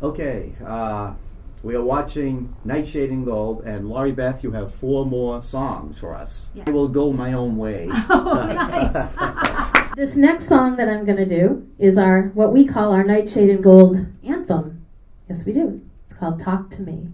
Okay, we are watching Nightshade in Gold, and Lauribeth, you have 4 more songs for us. Yeah. I will go my own way. Oh, nice. This next song that I'm going to do is what we call our Nightshade in Gold anthem. Yes, we do. It's called Talk to Me.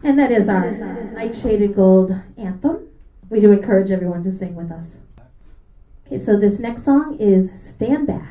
And that is our Nightshade in Gold anthem. We do encourage everyone to sing with us. Okay, so this next song is Stand Back.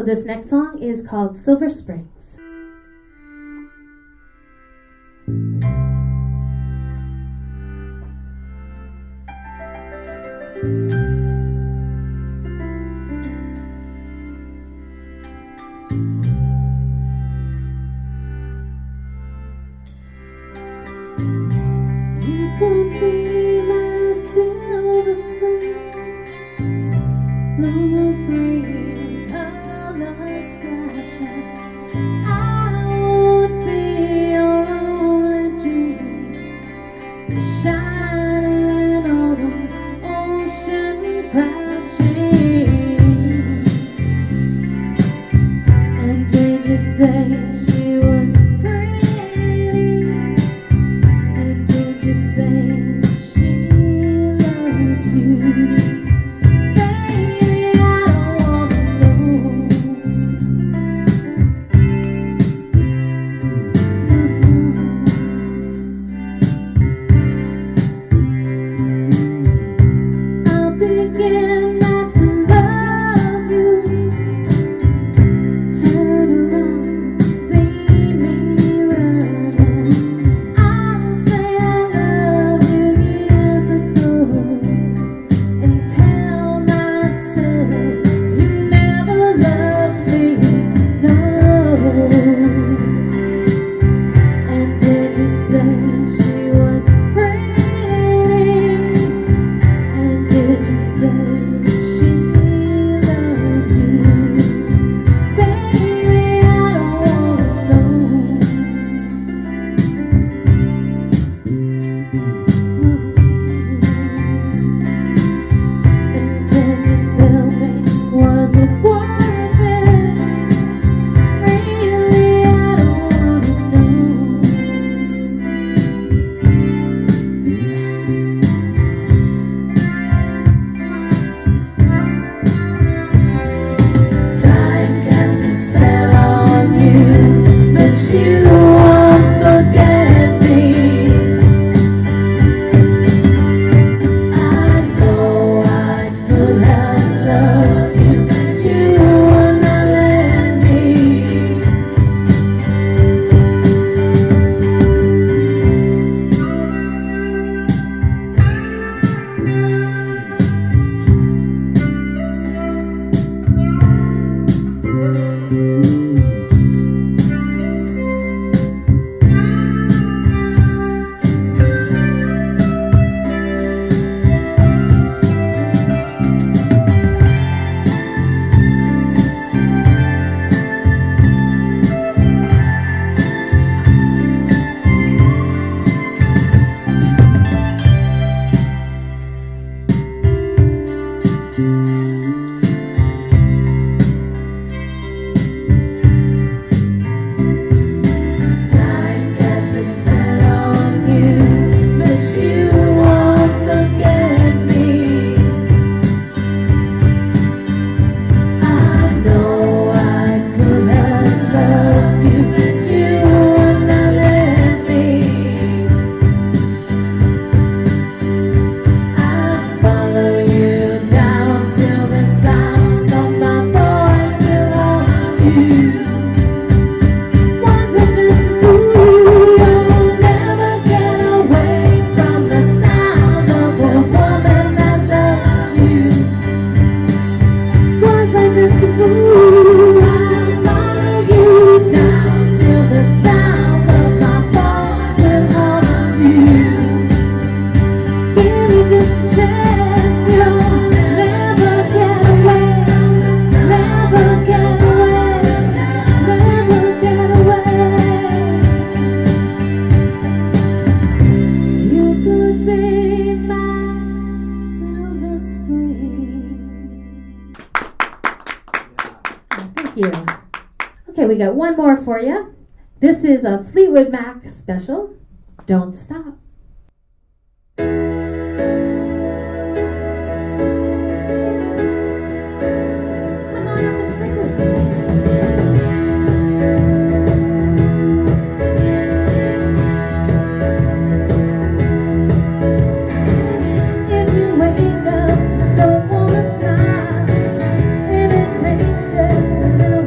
So this next song is called Silver Springs. You could be my silver spring, blue green colors flashing. I would be your only dream, shining on an ocean crashing. And did you say she was pretty? And did you say she loved you? Baby, I don't wanna know. I'll begin not to love you. Turn around, see me running. I'll say I love you years ago, and tell myself you never loved me, no. And did you say she was pretty? And did you say she loved you? Baby, I don't wanna know. And can you tell me, was it worth it? Really, I don't wanna know. Time casts a spell on you, but you won't forget me. I know I could have loved you, but you would not let me. Time casts a spell on you, but you won't forget me. I know I could have loved you, but you would not let me. I'll follow you down till the sound of my voice will haunt you. Was I just a fool? You'll never get away from the sound of a woman that loves you. Was I just a fool? I'll follow you down till the sound of my voice will haunt you. Give me just a chance, you'll never get away, never get away, never get away. You could be my silver spring. Thank you. Okay, we got one more for you. This is a Fleetwood Mac special. Don't Stop. Come on up and sing with me. If you wake up, don't wanna smile, if it takes just a little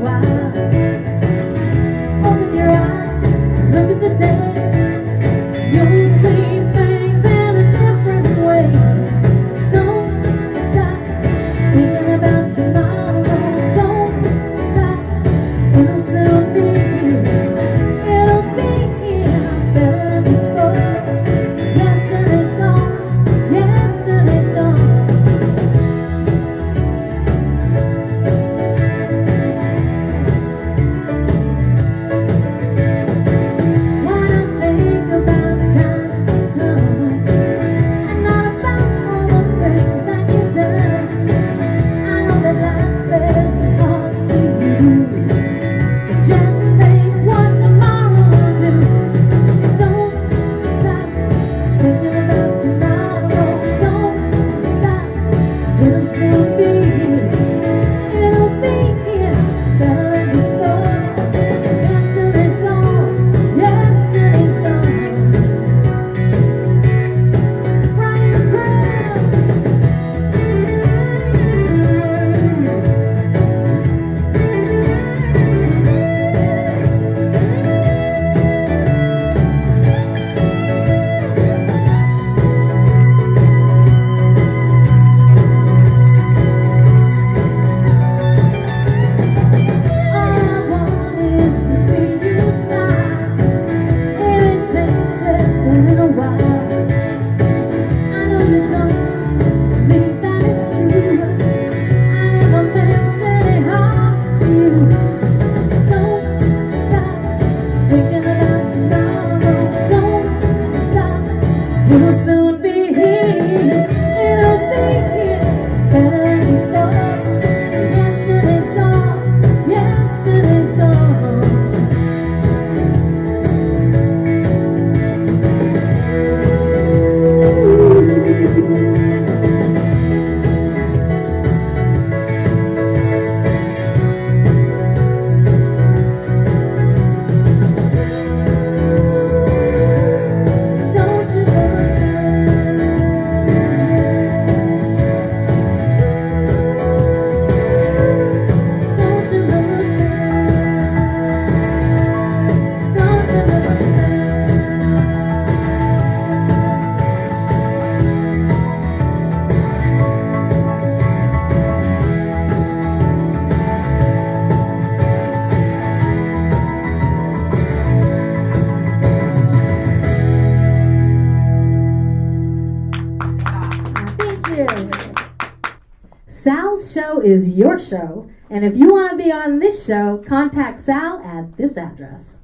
Sal's show is your show, and if you want to be on this show, contact Sal at this address.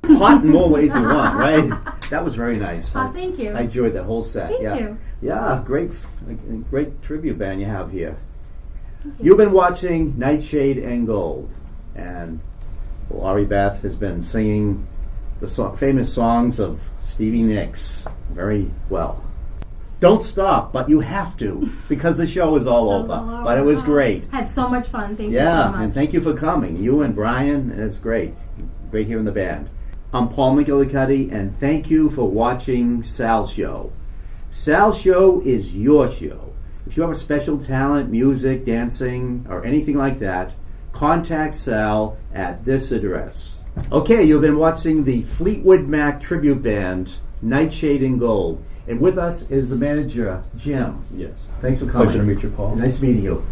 Hot in more ways than one, right? That was very nice. Oh, thank you. I enjoyed that whole set. Thank yeah. you. Yeah, great tribute band you have here. You've been watching Nightshade and Gold, and Lauribeth has been singing the famous songs of Stevie Nicks very well. Don't stop, but you have to, because the show is all over. But it was great. Had so much fun. Thank you so Yeah, much. and thank you for coming. You and Brian, it's great. Great hearing the band. I'm Paul McGillicuddy, and thank you for watching Sal's Show. Sal's Show is your show. If you have a special talent, music, dancing, or anything like that, contact Sal at this address. Okay, you've been watching the Fleetwood Mac tribute band, Nightshade and Gold. And with us is the manager, Jim. Yes. Thanks for coming. Pleasure to meet you, Paul. Nice meeting you.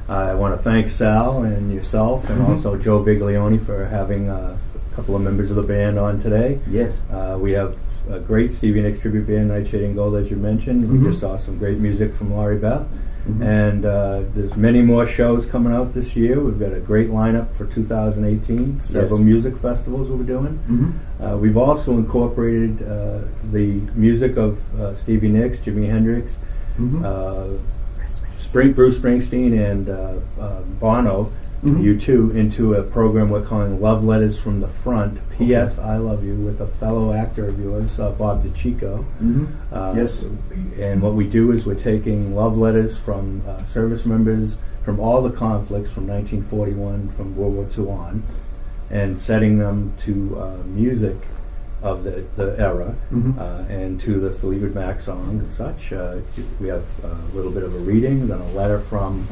I want to thank Sal and yourself, and also Joe Biglione for having a couple of members of the band on today. Yes. We have a great Stevie Nicks tribute band, Nightshade and Gold, as you mentioned. We just saw some great music from Lauribeth. And there's many more shows coming out this year. We've got a great lineup for 2018, several music festivals we'll be doing. We've also incorporated the music of Stevie Nicks, Jimi Hendrix, Bruce Springsteen, and Bono, U2, into a program we're calling Love Letters from the Front, P.S. I Love You, with a fellow actor of yours, Bob DiCicco. Yes. And what we do is we're taking love letters from service members from all the conflicts from 1941, from World War II on, and setting them to music of the era, and to the Fleetwood Mac songs and such. We have a little bit of a reading, then a letter from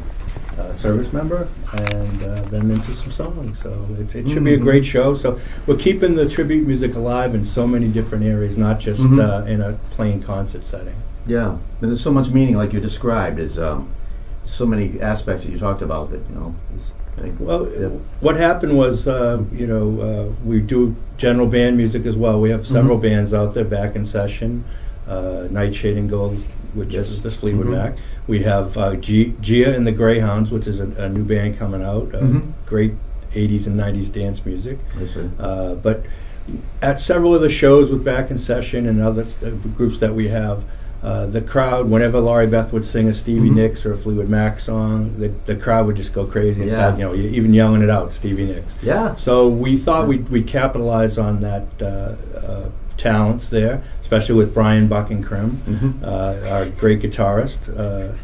a service member, and then into some songs. So it should be a great show. So we're keeping the tribute music alive in so many different areas, not just in a plain concert setting. Yeah, and there's so much meaning, like you described. There's so many aspects that you talked about that, Well, what happened was, we do general band music as well. We have several bands out there back in session. Nightshade and Gold, which is the Fleetwood Mac. We have Gia and the Greyhounds, which is a new band coming out. Great 80s and 90s dance music. I see. But at several of the shows with Back in Session and other groups that we have, the crowd, whenever Lauribeth would sing a Stevie Nicks or a Fleetwood Mac song, the crowd would just go crazy and start, even yelling it out, Stevie Nicks. Yeah. So we thought we'd capitalize on that talents there, especially with Brian Buckingham, our great guitarist.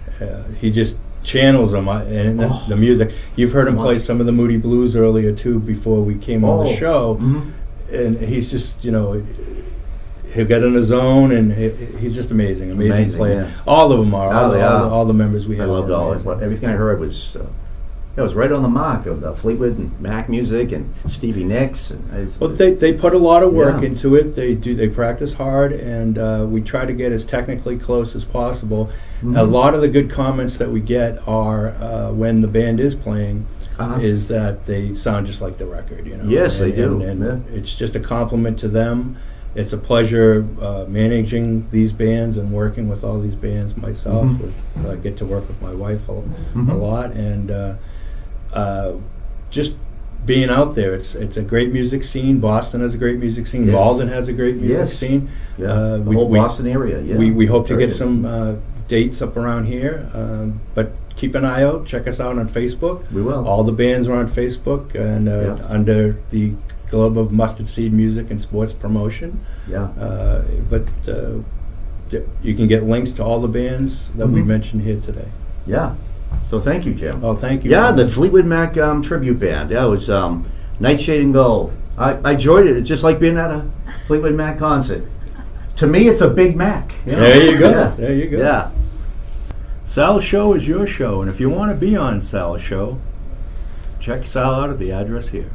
He just channels them and the music. You've heard him play some of the Moody Blues earlier too before we came on the show, and he's just he'll get in the zone, and he's just amazing player. Yes. All of them are. Oh, all the members we have. I loved all of it. Everything I heard was it was right on the mark of the Fleetwood and Mac music and Stevie Nicks. Well, they put a lot of work into it. They practice hard, and we try to get as technically close as possible. A lot of the good comments that we get are when the band is playing, is that they sound just like the record. Yes, they do. And it's just a compliment to them. It's a pleasure managing these bands and working with all these bands myself. I get to work with my wife a lot, and just being out there. It's a great music scene. Boston has a great music scene. Malden has a great music scene. The whole Boston area. Yeah. We hope to get some dates up around here, but keep an eye out. Check us out on Facebook. We will. All the bands are on Facebook, and under the Globe of Mustard Seed Music and Sports Promotion. But you can get links to all the bands that we mentioned here today. Yeah. So thank you, Jim. Oh, thank you. Yeah, the Fleetwood Mac tribute band. Yeah, it was Nightshade and Gold. I enjoyed it. It's just like being at a Fleetwood Mac concert. To me, it's a Big Mac. There you go. There you go. Yeah. Sal's show is your show, and if you want to be on Sal's show, check Sal out at the address here.